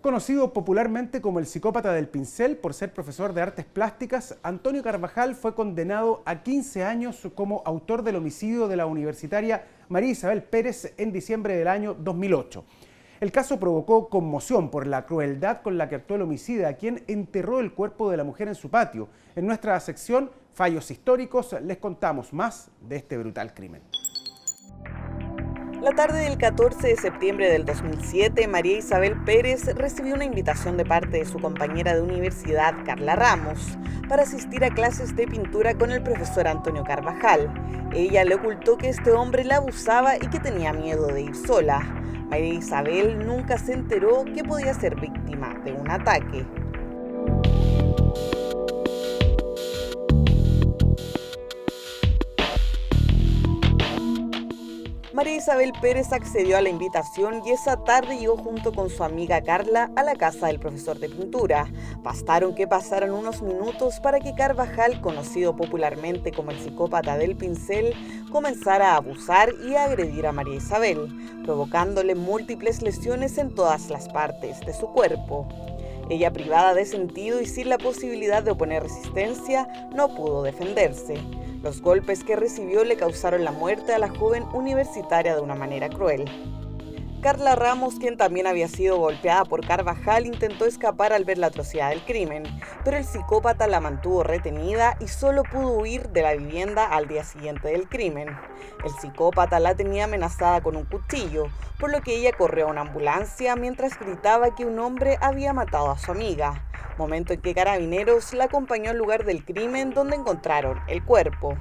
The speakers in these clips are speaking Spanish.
Conocido popularmente como el psicópata del pincel por ser profesor de artes plásticas, Antonio Carvajal fue condenado a 15 años como autor del homicidio de la universitaria María Isabel Pérez en diciembre del año 2008. El caso provocó conmoción por la crueldad con la que actuó el homicida, quien enterró el cuerpo de la mujer en su patio. En nuestra sección Fallos Históricos les contamos más de este brutal crimen. La tarde del 14 de septiembre del 2007, María Isabel Pérez recibió una invitación de parte de su compañera de universidad, Carla Ramos, para asistir a clases de pintura con el profesor Antonio Carvajal. Ella le ocultó que este hombre la abusaba y que tenía miedo de ir sola. María Isabel nunca se enteró que podía ser víctima de un ataque. María Isabel Pérez accedió a la invitación y esa tarde llegó junto con su amiga Carla a la casa del profesor de pintura. Bastaron que pasaran unos minutos para que Carvajal, conocido popularmente como el psicópata del pincel, comenzara a abusar y a agredir a María Isabel, provocándole múltiples lesiones en todas las partes de su cuerpo. Ella, privada de sentido y sin la posibilidad de oponer resistencia, no pudo defenderse. Los golpes que recibió le causaron la muerte a la joven universitaria de una manera cruel. Carla Ramos, quien también había sido golpeada por Carvajal, intentó escapar al ver la atrocidad del crimen, pero el psicópata la mantuvo retenida y solo pudo huir de la vivienda al día siguiente del crimen. El psicópata la tenía amenazada con un cuchillo, por lo que ella corrió a una ambulancia mientras gritaba que un hombre había matado a su amiga, momento en que Carabineros la acompañó al lugar del crimen donde encontraron el cuerpo.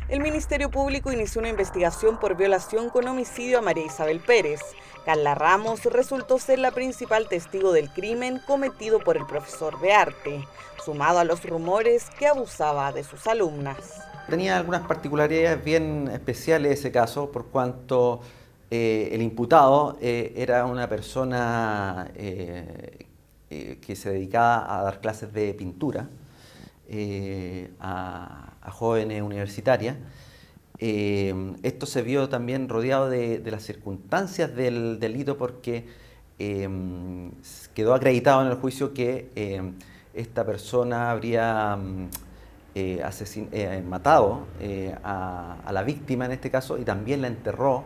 El Ministerio Público inició una investigación por violación con homicidio a María Isabel Pérez. Carla Ramos resultó ser la principal testigo del crimen cometido por el profesor de arte, sumado a los rumores que abusaba de sus alumnas. Tenía algunas particularidades bien especiales ese caso, por cuanto el imputado era una persona que se dedicaba a dar clases de pintura a jóvenes universitarias. Esto se vio también rodeado de las circunstancias del delito porque quedó acreditado en el juicio que esta persona habría matado a la víctima en este caso y también la enterró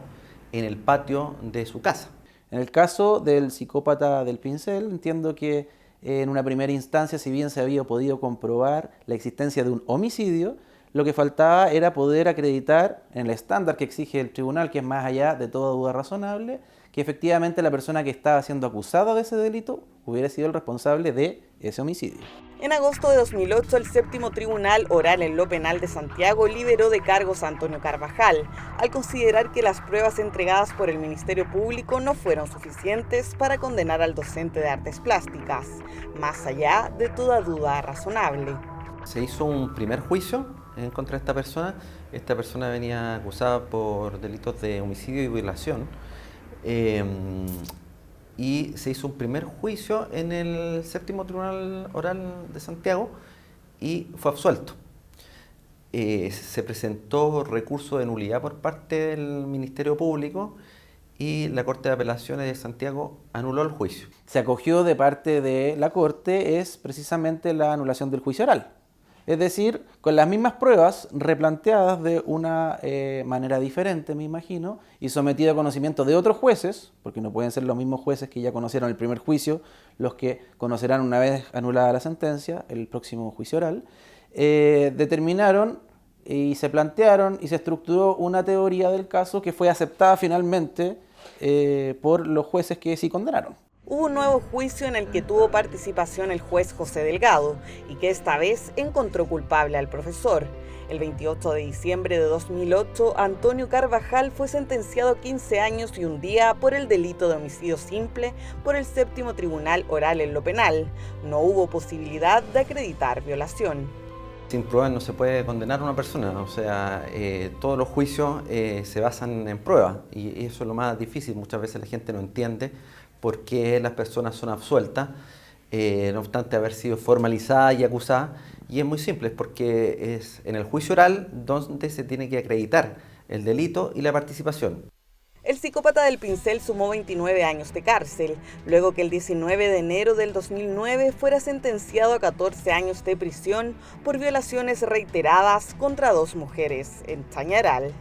en el patio de su casa. En el caso del psicópata del pincel, entiendo que en una primera instancia, si bien se había podido comprobar la existencia de un homicidio, lo que faltaba era poder acreditar en el estándar que exige el tribunal, que es más allá de toda duda razonable, que efectivamente la persona que estaba siendo acusada de ese delito hubiera sido el responsable de ese homicidio. En agosto de 2008, el séptimo tribunal oral en lo penal de Santiago liberó de cargos a Antonio Carvajal, al considerar que las pruebas entregadas por el Ministerio Público no fueron suficientes para condenar al docente de artes plásticas, más allá de toda duda razonable. Se hizo un primer juicio en contra de esta persona. Esta persona venía acusada por delitos de homicidio y violación. Y se hizo un primer juicio en el séptimo tribunal oral de Santiago y fue absuelto. Se presentó recurso de nulidad por parte del Ministerio Público y la Corte de Apelaciones de Santiago anuló el juicio. Se acogió de parte de la Corte es precisamente la anulación del juicio oral. Es decir, con las mismas pruebas replanteadas de una manera diferente, me imagino, y sometido a conocimiento de otros jueces, porque no pueden ser los mismos jueces que ya conocieron el primer juicio, los que conocerán una vez anulada la sentencia, el próximo juicio oral, determinaron y se plantearon y se estructuró una teoría del caso que fue aceptada finalmente por los jueces que sí condenaron. Hubo un nuevo juicio en el que tuvo participación el juez José Delgado y que esta vez encontró culpable al profesor. El 28 de diciembre de 2008, Antonio Carvajal fue sentenciado a 15 años y un día por el delito de homicidio simple por el séptimo tribunal oral en lo penal. No hubo posibilidad de acreditar violación. Sin pruebas no se puede condenar a una persona, o sea, todos los juicios se basan en pruebas y eso es lo más difícil. Muchas veces la gente no entiende por qué las personas son absueltas, no obstante haber sido formalizadas y acusadas, y es muy simple, es porque es en el juicio oral donde se tiene que acreditar el delito y la participación. El psicópata del pincel sumó 29 años de cárcel, luego que el 19 de enero del 2009 fuera sentenciado a 14 años de prisión por violaciones reiteradas contra 2 mujeres en Chañaral.